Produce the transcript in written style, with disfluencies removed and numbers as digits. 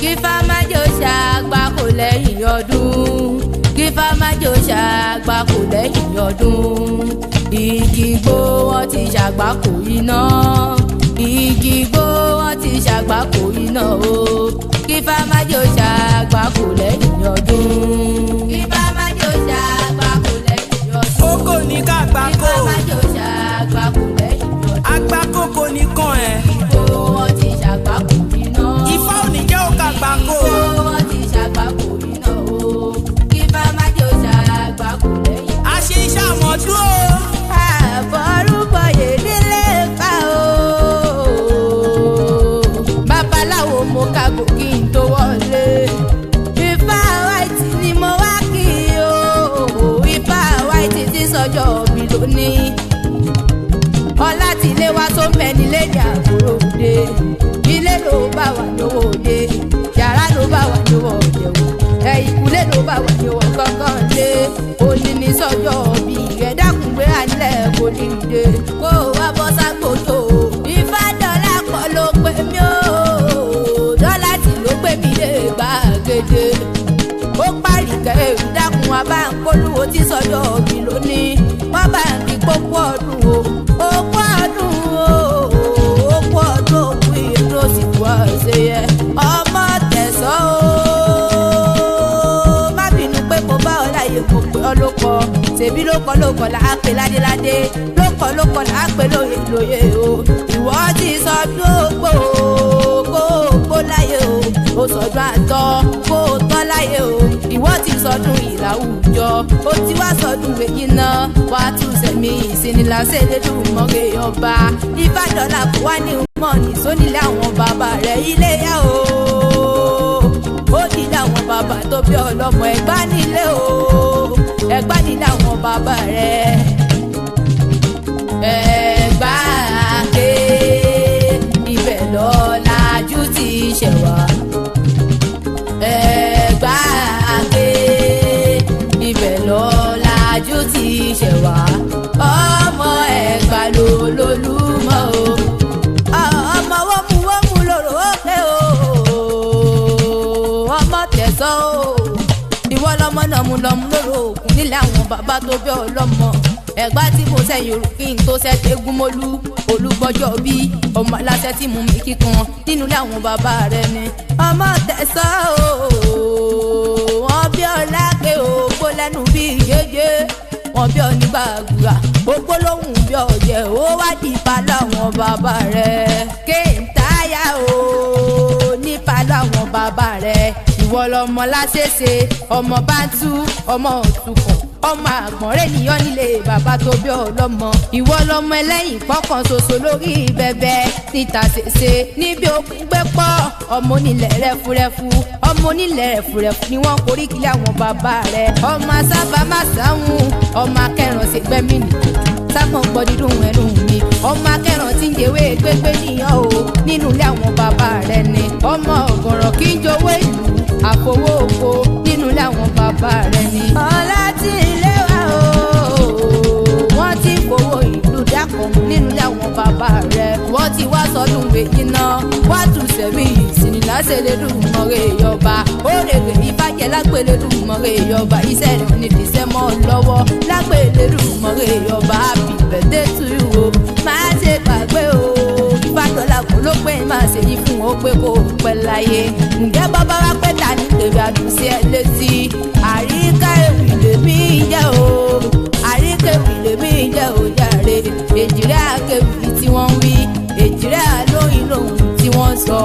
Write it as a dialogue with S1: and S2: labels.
S1: kífá má jò ṣàgbákò lẹ́yìn ọdún kífá má jò ṣàgbákò lẹ́yìn ọdún igi igbó wọn ti ṣàgbákò iná igi igbó wọn ti ṣàgbákò iná o kífá má jò ṣàgbákò lẹ́yìn ọdún kífá má jò ṣàgbákò lẹ́yìn ọdún
S2: kókò ní ká gbákò
S1: kífá má jò ṣàgbákò lẹ́yìn ọdún
S2: agbákòkò ní kàn ẹ́
S1: igbó wọn ti ṣàgbákò iná
S2: ifá ò ní jẹ́ òkà gbákò
S1: igbó wọn ti ṣàgbákò iná o kífá má jò ṣàgbákò lẹ́yìn
S2: a ṣe iṣẹ́ àmọ́dún o.
S1: àbọ̀rúbọyè nílé fa o. babaláwo mo kàgò kí n tó wọlé. Ifá white ni mo wá kí o. Ifá white ti sọjọ́ mi lónìí. ọlá tí ilé wa tó mẹ́ni lédè àbúrò dé. ilé ló bá wà lówó dé. yàrá ló bá wà lówó jẹun. ìkúlé ló bá wà lówó gángan lé. òní ní sọjọ́ mi rẹ̀ dákun gbé àlẹ́ kò ní ìdè. kó o wá bọ́ ságbójó. Ifá dọ́là kọ́ ló pè mí o. dọ́là tí ló pè mí lè gbàgede. ó parí kẹ́hìn dákun wá bá ń polówó tí sọjọ́ mi lónìí. wọ́n bá ń fi pópó ọdún o. òkú ọdún o. òkú ọdún òkú ìlú òsì kú ọ̀sẹ̀ yẹ. ọmọ tẹ̀sán o. má bínú pé mo bá ọ láyé mo pé ọ ló kọ. ṣèbí lókọ là á pè ládéládé. lókọ là á pè lóye lóye o. ìwọ ti sọdún ògbó kó ògbó láyé o. ó sọdún àtọ kó o tọ́ láyé o. ìwọ ti sọdún ìlàwùjọ. ó ti wá sọdún èyí náà. wàá tún sẹ̀mí ìsinilàṣẹ́ lẹ́dùnmọ́rẹ́ ọba. Ifá dọ́là kó wá ní mọ́ọ̀nì sónílé àwọn bàbá rẹ̀ ilé yá o. ó nílé àwọn bàbá tó bí ọlọ́mọ Ẹ̀gbá nílé o. Ẹ̀gbá nílé àwọn bàbá rẹ̀. Ẹ̀gbá ké ibẹ̀ lọ́làjú ti ṣẹ̀ wá. Ẹ̀gbá ké ibẹ̀ lọ́làjú ti ṣẹ̀ wá. ọmọ Ẹ̀gbá ló lólúmọ o. ọmọ wọ́mú lòrò òkè o. ọmọ tẹ̀sán o. ìwọ lọmọ nọmú lòrò òkun nílé àwọn bàbá tó bí ọlọ́mọ. Ẹ̀gbá tí mo sẹ́yìn rò kí n tó sẹ́tẹ̀ gúnmọ́lú. olùgbọ́jọ́ bí ọmọ aláṣẹ tí mú mi kíkan nínú ilé àwọn bàbá rẹ ni. ọmọ tẹ̀sán o. wọ́n bí ọlá pé ògbó lẹ́nu bí yéyé. wọ́n bí ọ nígbà gbùrà gbogbo lóhùn bí ọ̀jẹ̀ ó wá dìpa láwọn bàbá rẹ̀. kéńtáyà o nípa láwọn bàbá rẹ̀. ìwọ lọmọ láṣẹṣe ọmọ bántú ọmọ òtúkọ̀ ọmọ àgbọ̀nrẹ́ nìyọ́ nílé bàbá tó bí ọlọ́mọ. ìwọ lọmọ ẹlẹ́yìn kọ̀ọ̀kan ṣoṣo lórí bẹ̀bẹ̀ níta ṣèṣe níbi òkun gbé pọ̀. ọmọ onílẹ̀ rẹ̀fúrẹ́fú ọmọ onílẹ̀ rẹ̀fúrẹ́fú ni wọ́n korí kí àwọn bàbá rẹ̀. ọmọ sábà má sáwọn ọmọ akẹ́ràn ṣe gbẹ́mí nìyí sápọn gbọ́ dídùn ẹnu mi. ọmọ akẹ́ràn tí ń jẹ́wé gbégbé níyàn o nínú ilé àwọn bàbá rẹ̀ ni. ọmọ ọ̀gọ̀rọ̀ kí ń jowó ìlú àfowó oko nínú ilé àwọn bàbá rẹ̀ ni. ọlá tí ilé wa o wọ́n ti fowó ìlú dákọ̀ nínú ilé àwọn bàbá rẹ̀. wọ́n ti wá sọdún méjì náà wá tún sẹ̀mí ìsìnláṣẹ́ lẹ́dùnmọ́rẹ́ ìyọba. ó rèrè ìbàjẹ́ lágbèlédùnmọ́rẹ́ ìyọba. iṣẹ́ rẹ̀ ní ìdíṣẹ́ mọ́ lọ́wọ́ lágbèlédùnmọ́rẹ́ ìyọba. happy birthday to you o. máa ṣe gbàgbé o. Ifá dọ́là kò ló pé máa ṣe yí fún o pé kò pẹ́ láyé. ǹjẹ́ bàbá wa pẹ́ ta ní tèmi àdùnsí ẹ létí. àríkà èwì lèmi jẹ́ o. àríkà èwì lèmi jẹ́ o jàre. èjìrẹ́ àkèwì tí wọ́n wí. èjìrẹ́ àlóyìn lòun tí wọ́n sọ.